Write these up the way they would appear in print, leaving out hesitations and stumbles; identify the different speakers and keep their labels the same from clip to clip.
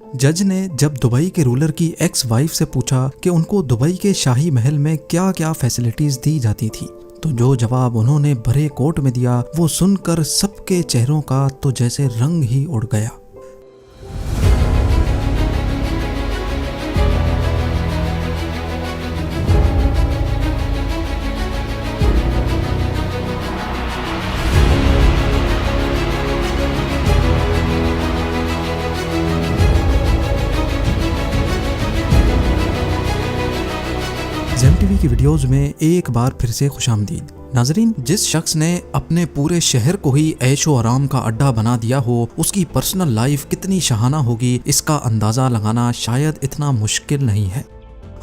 Speaker 1: जज ने जब दुबई के रूलर की एक्स वाइफ से पूछा कि उनको दुबई के शाही महल में क्या क्या फैसिलिटीज दी जाती थी, तो जो जवाब उन्होंने भरे कोर्ट में दिया वो सुनकर सबके चेहरों का तो जैसे रंग ही उड़ गया। ज़ेम टीवी की वीडियोस में एक बार फिर से खुशामदीद। नाजरीन, जिस शख्स ने अपने पूरे शहर को ही ऐशो आराम का अड्डा बना दिया हो, उसकी पर्सनल लाइफ कितनी शहाना होगी इसका अंदाज़ा लगाना शायद इतना मुश्किल नहीं है।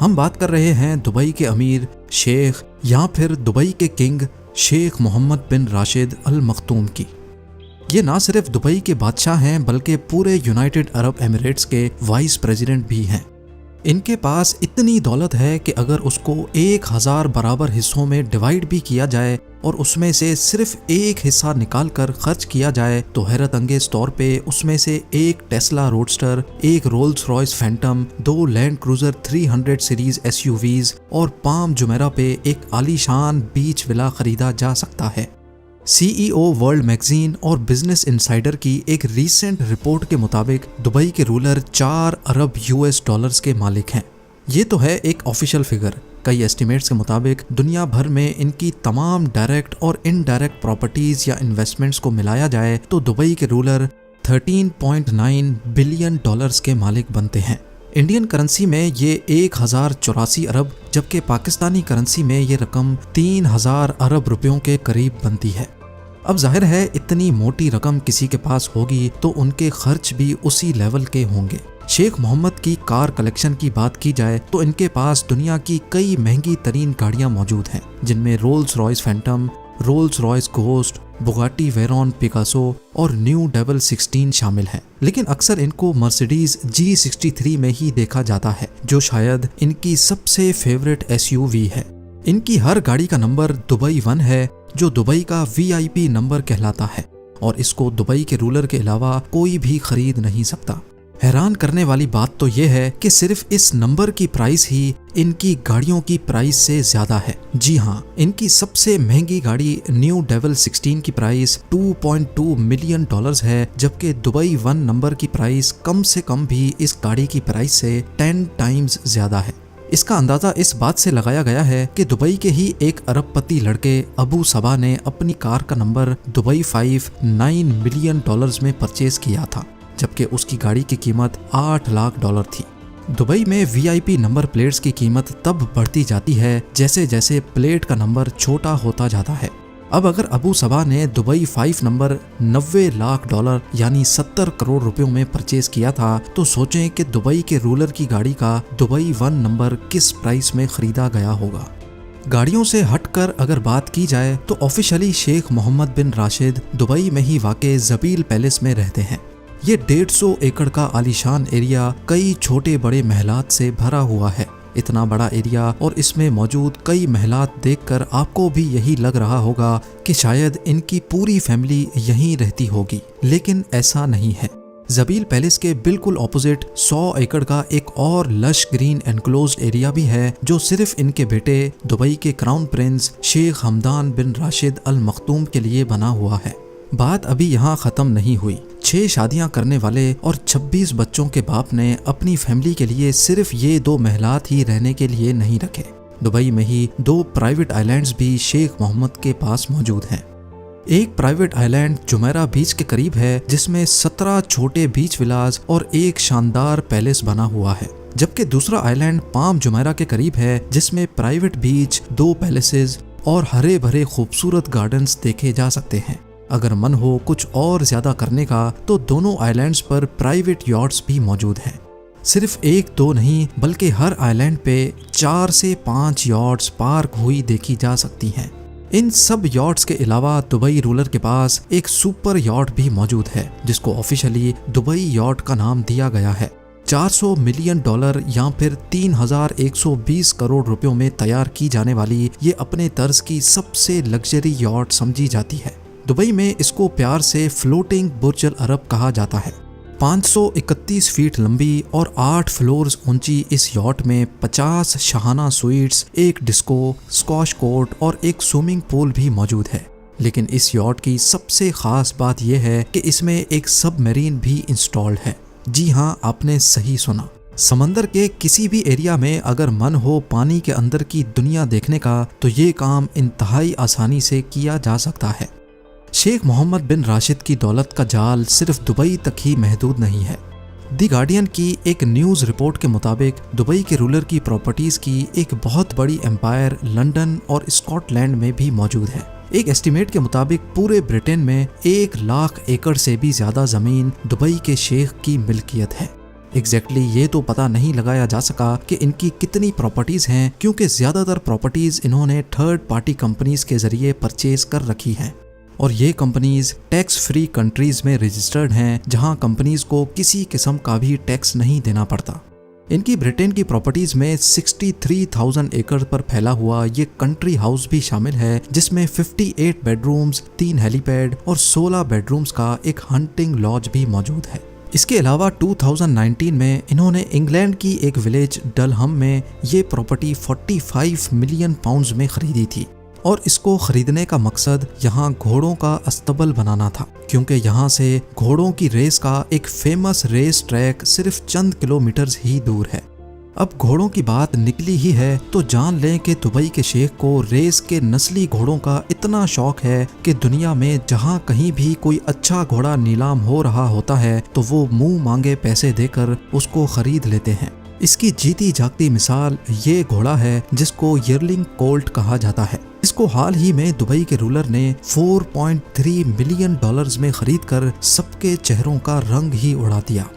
Speaker 1: हम बात कर रहे हैं दुबई के अमीर, शेख या फिर दुबई के किंग शेख मोहम्मद बिन राशिद अल मखतूम की। ये ना सिर्फ दुबई के बादशाह हैं बल्कि पूरे यूनाइटेड अरब एमिरेट्स के वाइस प्रेसिडेंट भी हैं। इनके पास इतनी दौलत है कि अगर उसको 1000 बराबर हिस्सों में डिवाइड भी किया जाए और उसमें से सिर्फ एक हिस्सा निकाल कर खर्च किया जाए तो हैरत अंगेज तौर पे उसमें से एक टेस्ला रोडस्टर, एक Rolls Royce Phantom, 2 land cruiser 300 series SUVs और पाम जुमेरा पे एक आलीशान बीच विला खरीदा जा सकता है। CEO वर्ल्ड मैगजीन और बिजनेस इनसाइडर की एक रीसेंट रिपोर्ट के मुताबिक दुबई के रूलर 4 अरब US के मालिक हैं। ये तो है एक ऑफिशियल फिगर। कई एस्टिमेट्स के मुताबिक दुनिया भर में इनकी तमाम डायरेक्ट और इनडायरेक्ट प्रॉपर्टीज या इन्वेस्टमेंट्स को मिलाया जाए तो दुबई के रूलर 13.9 बिलियन डॉलर्स के मालिक बनते हैं। इंडियन करेंसी में ये 1084 अरब जबकि पाकिस्तानी करेंसी में ये रकम 3000 अरब रुपयों के करीब बनती है। अब जाहिर है इतनी मोटी रकम किसी के पास होगी तो उनके खर्च भी उसी लेवल के होंगे। शेख मोहम्मद की कार कलेक्शन की बात की जाए तो इनके पास दुनिया की कई महंगी तरीन गाड़ियां मौजूद हैं, जिनमें Rolls Royce Phantom, Rolls Royce ghost, Bugatti Veyron Picasso और न्यू डेवल 16 शामिल हैं। लेकिन अक्सर इनको मर्सिडीज G63 में ही देखा जाता है, जो शायद इनकी सबसे फेवरेट SUV है। इनकी हर गाड़ी का नंबर दुबई 1 है, जो दुबई का VIP नंबर कहलाता है और इसको दुबई के रूलर के अलावा कोई भी खरीद नहीं सकता। हैरान करने वाली बात तो यह है कि सिर्फ इस नंबर की प्राइस ही इनकी गाड़ियों की प्राइस से ज्यादा है। जी हाँ, इनकी सबसे महंगी गाड़ी न्यू डेवल 16 की प्राइस $2.2 मिलियन है, जबकि दुबई 1 नंबर की प्राइस कम से कम भी इस गाड़ी की प्राइस से 10 टाइम्स ज्यादा है। इसका अंदाजा इस बात से लगाया गया है कि दुबई के ही एक अरबपति लड़के अबू सबा ने अपनी कार का नंबर दुबई 5 $9 मिलियन में परचेज किया था, जबकि उसकी गाड़ी की कीमत $8 लाख थी। दुबई में VIP नंबर प्लेट्स की कीमत तब बढ़ती जाती है जैसे जैसे प्लेट का नंबर छोटा होता जाता है। अब अगर अबू सबा ने दुबई 5 नंबर $90 लाख यानी 70 करोड़ रुपयों में परचेज किया था, तो सोचें कि दुबई के रूलर की गाड़ी का दुबई 1 नंबर किस प्राइस में खरीदा गया होगा। गाड़ियों से हटकर अगर बात की जाए तो ऑफिशियली शेख मोहम्मद बिन राशिद दुबई में ही वाक़े ज़बील पैलेस में रहते हैं। ये 150 एकड़ का आलीशान एरिया कई छोटे बड़े महलात से भरा हुआ है। इतना बड़ा एरिया और इसमें मौजूद कई महलात देखकर आपको भी यही लग रहा होगा कि शायद इनकी पूरी फैमिली यहीं रहती होगी, लेकिन ऐसा नहीं है। ज़बील पैलेस के बिल्कुल ऑपोजिट 100 एकड़ का एक और लश ग्रीन एनक्लोज्ड एरिया भी है, जो सिर्फ इनके बेटे दुबई के क्राउन प्रिंस शेख हमदान बिन राशिद अल मखतूम के लिए बना हुआ है। बात अभी यहाँ ख़त्म नहीं हुई। 6 शादियां करने वाले और 26 बच्चों के बाप ने अपनी फैमिली के लिए सिर्फ ये 2 महलात ही रहने के लिए नहीं रखे। दुबई में ही 2 प्राइवेट आइलैंड्स भी शेख मोहम्मद के पास मौजूद हैं। एक प्राइवेट आइलैंड जुमेरा बीच के करीब है, जिसमें 17 छोटे बीच विलास और एक शानदार पैलेस बना हुआ है, जबकि दूसरा आइलैंड पाम जुमेरा के करीब है, जिसमें प्राइवेट बीच, 2 पैलेसेस और हरे भरे खूबसूरत गार्डन्स देखे जा सकते हैं। अगर मन हो कुछ और ज्यादा करने का तो दोनों आइलैंड्स पर प्राइवेट यॉट्स भी मौजूद हैं। सिर्फ 1-2 नहीं बल्कि हर आइलैंड पे 4 से 5 यॉट्स पार्क हुई देखी जा सकती हैं। इन सब यॉट्स के अलावा दुबई रूलर के पास एक सुपर यॉट भी मौजूद है, जिसको ऑफिशियली दुबई यॉट का नाम दिया गया है। $400 मिलियन या फिर 3120 करोड़ रुपयों में तैयार की जाने वाली ये अपने तर्ज की सबसे लग्जरी यॉट समझी जाती है। दुबई में इसको प्यार से फ्लोटिंग बुर्ज अल अरब कहा जाता है। 531 फीट लंबी और 8 फ्लोर्स ऊंची इस यॉट में 50 शाहाना स्वीट्स, एक डिस्को, स्क्वॉश कोर्ट और एक स्विमिंग पूल भी मौजूद है। लेकिन इस यॉट की सबसे खास बात यह है कि इसमें एक सबमरीन भी इंस्टॉल्ड है। जी हाँ, आपने सही सुना। समंदर के किसी भी एरिया में अगर मन हो पानी के अंदर की दुनिया देखने का तो ये काम इंतहाई आसानी से किया जा सकता है। शेख मोहम्मद बिन राशिद की दौलत का जाल सिर्फ दुबई तक ही महदूद नहीं है। द गार्डियन की एक न्यूज़ रिपोर्ट के मुताबिक दुबई के रूलर की प्रॉपर्टीज़ की एक बहुत बड़ी एम्पायर लंदन और स्कॉटलैंड में भी मौजूद है। एक एस्टीमेट के मुताबिक पूरे ब्रिटेन में 1 लाख एकड़ से भी ज़्यादा ज़मीन दुबई के शेख की मिल्कियत है। एग्जैक्टली ये तो पता नहीं लगाया जा सका कि इनकी कितनी प्रॉपर्टीज़ हैं, क्योंकि ज़्यादातर प्रॉपर्टीज़ इन्होंने थर्ड पार्टी कंपनीज के ज़रिए परचेज कर रखी हैं और ये कंपनीज टैक्स फ्री कंट्रीज़ में रजिस्टर्ड हैं, जहां कंपनीज को किसी किस्म का भी टैक्स नहीं देना पड़ता। इनकी ब्रिटेन की प्रॉपर्टीज में 63,000 एकड़ पर फैला हुआ ये कंट्री हाउस भी शामिल है, जिसमें 58 बेडरूम्स, 3 हेलीपैड और 16 बेडरूम्स का एक हंटिंग लॉज भी मौजूद है। इसके अलावा 2019 में इन्होंने इंग्लैंड की एक विलेज डलहम में ये प्रॉपर्टी 45 मिलियन पाउंड्स में खरीदी थी और इसको खरीदने का मकसद यहाँ घोड़ों का अस्तबल बनाना था, क्योंकि यहाँ से घोड़ों की रेस का एक फेमस रेस ट्रैक सिर्फ चंद किलोमीटर ही दूर है। अब घोड़ों की बात निकली ही है तो जान लें कि दुबई के शेख को रेस के नस्ली घोड़ों का इतना शौक है कि दुनिया में जहाँ कहीं भी कोई अच्छा घोड़ा नीलाम हो रहा होता है तो वो मुंह मांगे पैसे देकर उसको खरीद लेते हैं। इसकी जीती जागती मिसाल ये घोड़ा है जिसको यर्लिंग कोल्ट कहा जाता है। इसको हाल ही में दुबई के रूलर ने $4.3 मिलियन में खरीदकर सबके चेहरों का रंग ही उड़ा दिया।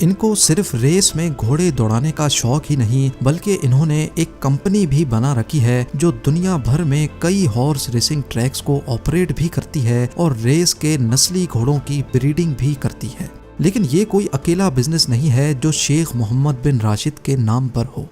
Speaker 1: इनको सिर्फ रेस में घोड़े दौड़ाने का शौक ही नहीं, बल्कि इन्होंने एक कंपनी भी बना रखी है जो दुनिया भर में कई हॉर्स रेसिंग ट्रैक्स को ऑपरेट भी करती है और रेस के नस्ली घोड़ों की ब्रीडिंग भी करती है। लेकिन ये कोई अकेला बिजनेस नहीं है जो शेख मोहम्मद बिन राशिद के नाम पर हो।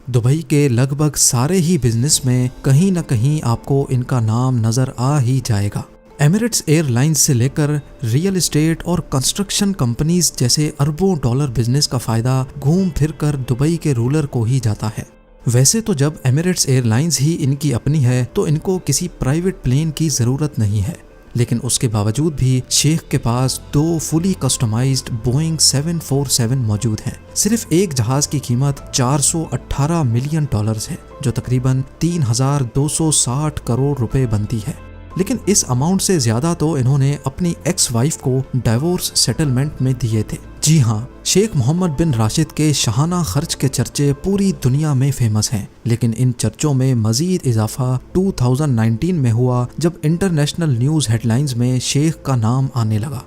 Speaker 1: दुबई के लगभग सारे ही बिजनेस में कहीं न कहीं आपको इनका नाम नजर आ ही जाएगा। एमिरेट्स एयरलाइंस से लेकर रियल एस्टेट और कंस्ट्रक्शन कंपनीज जैसे अरबों डॉलर बिजनेस का फायदा घूम फिर कर दुबई के रूलर को ही जाता है। वैसे तो जब एमिरेट्स एयरलाइंस ही इनकी अपनी है तो इनको किसी प्राइवेट प्लेन की ज़रूरत नहीं है, लेकिन उसके बावजूद भी शेख के पास 2 फुली कस्टमाइज्ड बोइंग 747 मौजूद हैं। सिर्फ एक जहाज की कीमत $418 मिलियन है, जो तकरीबन 3,260 करोड़ रुपए बनती है। लेकिन इस अमाउंट से ज्यादा तो इन्होंने अपनी एक्स वाइफ को डाइवोर्स सेटलमेंट में दिए थे। जी हाँ, शेख मोहम्मद बिन राशिद के शाहाना खर्च के चर्चे पूरी दुनिया में फेमस हैं, लेकिन इन चर्चों में मजीद इजाफा 2019 में हुआ जब इंटरनेशनल न्यूज़ हेडलाइंस में शेख का नाम आने लगा।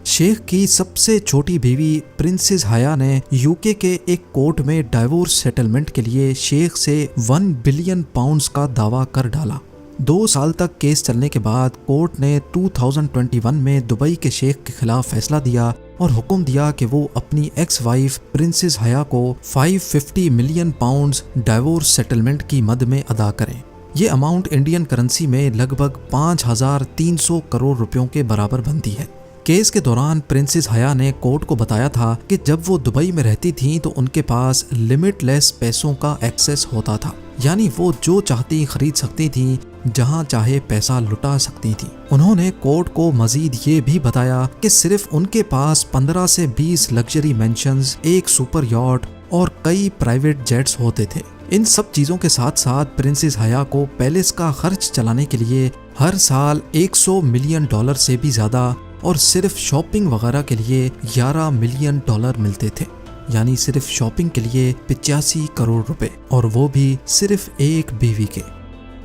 Speaker 1: शेख की सबसे छोटी बीवी प्रिंसेस हया ने यूके के एक कोर्ट में डाइवोर्स सेटलमेंट के लिए शेख से 1 बिलियन पाउंड्स का दावा कर डाला। 2 साल तक केस चलने के बाद कोर्ट ने 2021 में दुबई के शेख के खिलाफ फैसला दिया और हुक्म दिया कि वो अपनी एक्स वाइफ प्रिंसेस हया को 550 मिलियन पाउंड्स डाइवोर्स सेटलमेंट की मद में अदा करें। ये अमाउंट इंडियन करेंसी में लगभग 5,300 करोड़ रुपयों के बराबर बनती है। केस के दौरान प्रिंसेस हया ने कोर्ट को बताया था कि जब वो दुबई में रहती थीं तो उनके पास लिमिटलेस पैसों का एक्सेस होता था, यानी वो जो चाहती खरीद सकती थीं, जहां चाहे पैसा लुटा सकती थीं। उन्होंने कोर्ट को मजीद ये भी बताया कि सिर्फ उनके पास 15 से 20 लग्जरी मेंशंस, एक सुपर यॉट और कई प्राइवेट जेट्स होते थे। इन सब चीज़ों के साथ साथ प्रिंसेस हया को पैलेस का खर्च चलाने के लिए हर साल $100 मिलियन से भी ज़्यादा और सिर्फ शॉपिंग वगैरह के लिए $11 मिलियन मिलते थे, यानी सिर्फ शॉपिंग के लिए 85 करोड़ रुपए, और वो भी सिर्फ एक बीवी के।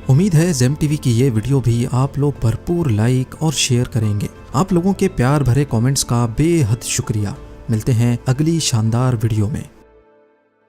Speaker 1: उम्मीद है ज़ेम टीवी की ये वीडियो भी आप लोग भरपूर लाइक और शेयर करेंगे। आप लोगों के प्यार भरे कमेंट्स का बेहद शुक्रिया। मिलते हैं अगली शानदार वीडियो में।